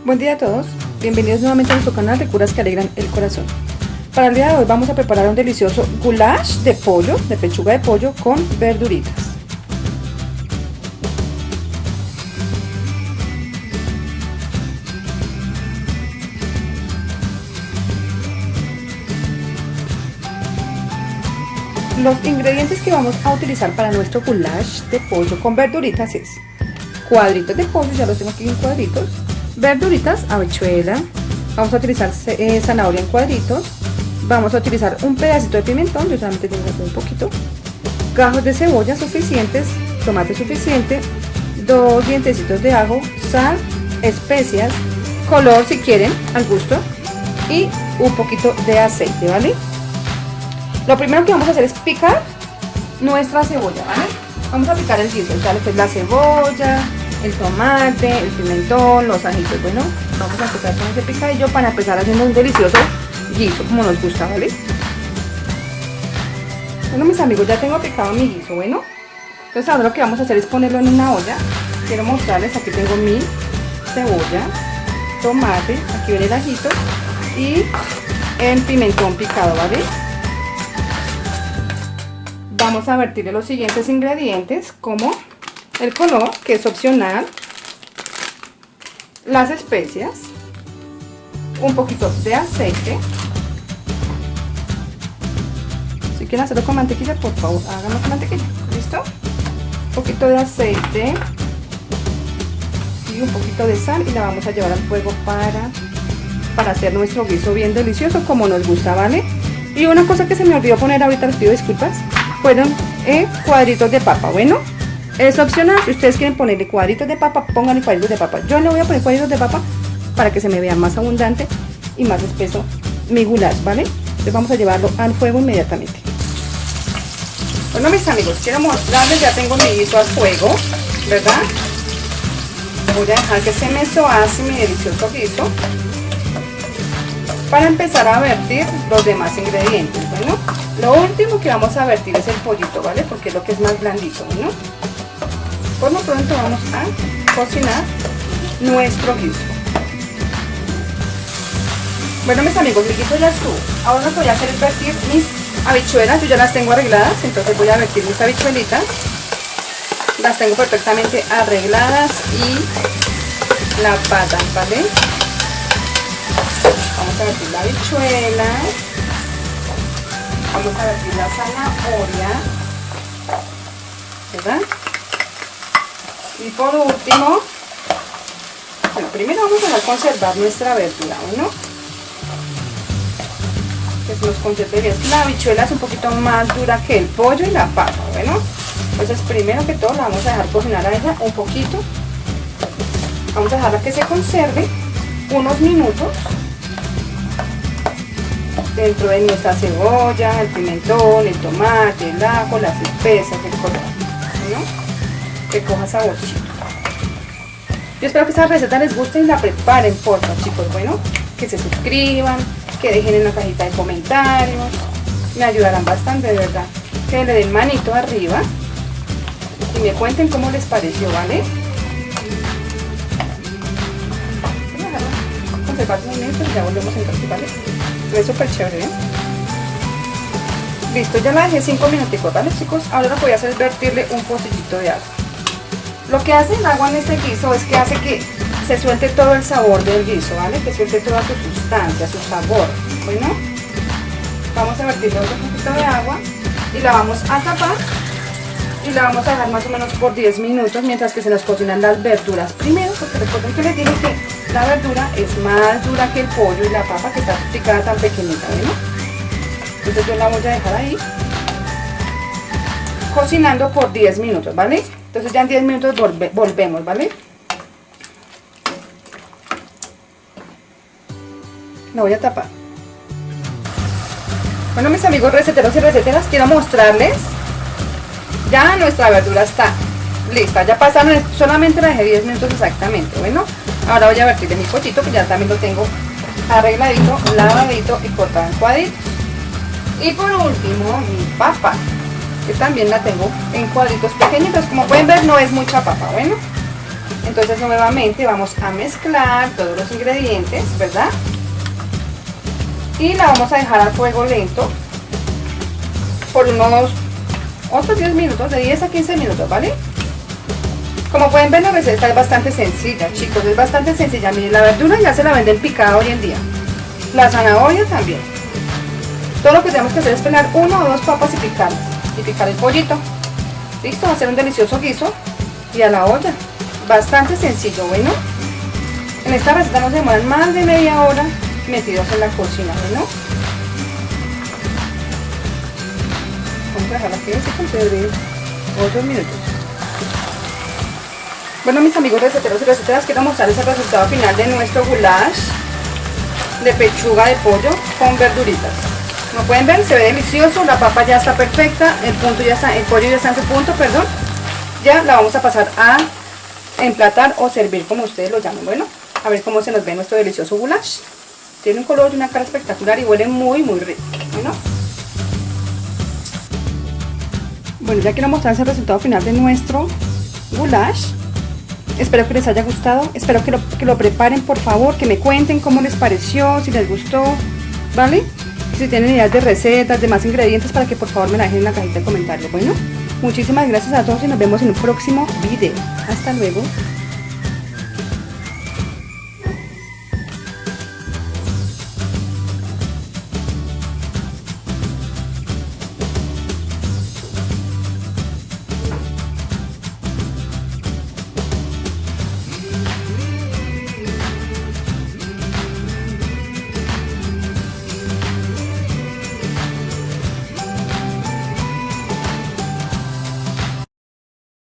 Buen día a todos, bienvenidos nuevamente a nuestro canal de curas que alegran el corazón. Para el día de hoy vamos a preparar un delicioso goulash de pollo, de pechuga de pollo con verduritas. Los ingredientes que vamos a utilizar para nuestro goulash de pollo con verduritas es cuadritos de pollo, ya los tengo aquí en cuadritos, verduritas, habichuela, vamos a utilizar zanahoria en cuadritos, vamos a utilizar un pedacito de pimentón, yo solamente tengo un poquito, gajos de cebolla suficientes, tomate suficiente, 2 dientecitos de ajo, sal, especias, color si quieren, al gusto, y un poquito de aceite, ¿vale? Lo primero que vamos a hacer es picar nuestra cebolla, ¿vale? Vamos a picar el guiso, ya lo que es la cebolla, el tomate, el pimentón, los ajitos. Bueno, vamos a empezar con ese picadillo para empezar haciendo un delicioso guiso, como nos gusta, ¿vale? Bueno, mis amigos, ya tengo picado mi guiso, bueno. Entonces ahora lo que vamos a hacer es ponerlo en una olla. Quiero mostrarles, aquí tengo mi cebolla, tomate, aquí viene el ajito y el pimentón picado, ¿vale? Vamos a vertirle los siguientes ingredientes, como el color, que es opcional, las especias, un poquito de aceite. Si quieren hacerlo con mantequilla, por favor, háganlo con mantequilla. ¿Listo? Un poquito de aceite y un poquito de sal, y la vamos a llevar al fuego para hacer nuestro guiso bien delicioso, como nos gusta, ¿vale? Y una cosa que se me olvidó poner ahorita, les pido disculpas, fueron cuadritos de papa. Bueno, es opcional, si ustedes quieren ponerle cuadritos de papa, pónganle cuadritos de papa. Yo le voy a poner cuadritos de papa para que se me vea más abundante y más espeso mi goulash, ¿vale? Entonces vamos a llevarlo al fuego inmediatamente. Bueno, mis amigos, quiero mostrarles, ya tengo mi guiso al fuego, ¿verdad? Voy a dejar que se me sohace mi delicioso guiso para empezar a vertir los demás ingredientes. Bueno, lo último que vamos a vertir es el pollito, ¿vale? Porque es lo que es más blandito, ¿no? Por lo pronto vamos a cocinar nuestro guiso. Bueno, mis amigos, mi guiso ya estuvo. Ahora lo que voy a hacer es vertir mis habichuelas. Yo ya las tengo arregladas, entonces voy a vertir mis habichuelitas. Las tengo perfectamente arregladas y lavadas, ¿vale? Vamos a vertir la habichuela, vamos a vertir la zanahoria, ¿verdad? Y por último, bueno, primero vamos a dejar conservar nuestra verdura, ¿no? Que se nos conserve bien. La habichuela es un poquito más dura que el pollo y la papa, ¿bueno? Entonces primero que todo la vamos a dejar cocinar a ella un poquito. Vamos a dejarla que se conserve unos minutos dentro de nuestra cebolla, el pimentón, el tomate, el ajo, las especias, el color, ¿no? Que coja saborcito. Yo espero que esta receta les guste y la preparen, porfa, chicos. Bueno, que se suscriban, que dejen en la cajita de comentarios, me ayudarán bastante, de verdad. Que le den manito arriba y me cuenten cómo les pareció, ¿vale? Conservar un momento y ya volvemos a entrar, ¿vale? Es súper chévere, ¿eh? Listo, ya la dejé 5 minuticos, ¿vale, chicos? Ahora lo que voy a hacer es vertirle un pocillito de agua. Lo que hace el agua en este guiso es que hace que se suelte todo el sabor del guiso, ¿vale? Que suelte toda su sustancia, su sabor. Bueno, vamos a vertirle otro poquito de agua y la vamos a tapar y la vamos a dejar más o menos por 10 minutos mientras que se nos cocinan las verduras primero, porque recuerden que les dije que la verdura es más dura que el pollo y la papa, que está picada tan pequeñita, ¿no? Entonces yo la voy a dejar ahí cocinando por 10 minutos, ¿vale? Entonces ya en 10 minutos volvemos, ¿vale? La voy a tapar. Bueno, mis amigos receteros y receteras, quiero mostrarles, ya nuestra verdura está lista, ya pasaron, solamente la dejé 10 minutos exactamente. Bueno, ahora voy a vertir de mi pollito, que ya también lo tengo arregladito, lavadito y cortado en cuadritos. Y por último, mi papa, que también la tengo en cuadritos pequeñitos. Como pueden ver, no es mucha papa. Bueno, Entonces nuevamente vamos a mezclar todos los ingredientes, ¿verdad? Y la vamos a dejar a fuego lento por unos otros 10 minutos, de 10 a 15 minutos, ¿vale? Como pueden ver, la receta es bastante sencilla, chicos, es bastante sencilla. Miren, la verdura ya se la venden picada hoy en día, la zanahoria también. Todo lo que tenemos que hacer es pelar 1 o 2 papas y picarlas, y picar el pollito. Listo, va a ser un delicioso guiso y a la olla. Bastante sencillo, bueno. En esta receta nos demoran más de media hora metidos en la cocina, ¿no? Vamos a dejarla aquí así con otros minutos. Bueno, mis amigos receteros y receteras, quiero mostrarles el resultado final de nuestro goulash de pechuga de pollo con verduritas. Como pueden ver, se ve delicioso, la papa ya está perfecta, el pollo ya está en su punto, perdón. Ya la vamos a pasar a emplatar o servir, como ustedes lo llamen. Bueno, a ver cómo se nos ve nuestro delicioso goulash. Tiene un color y una cara espectacular y huele muy rico, ¿no? Bueno, ya quiero mostrarles el resultado final de nuestro goulash. Espero que les haya gustado, espero que lo preparen, por favor, que me cuenten cómo les pareció, si les gustó, ¿vale? Si tienen ideas de recetas, de más ingredientes, para que por favor me la dejen en la cajita de comentarios. Bueno, muchísimas gracias a todos y nos vemos en un próximo video. Hasta luego.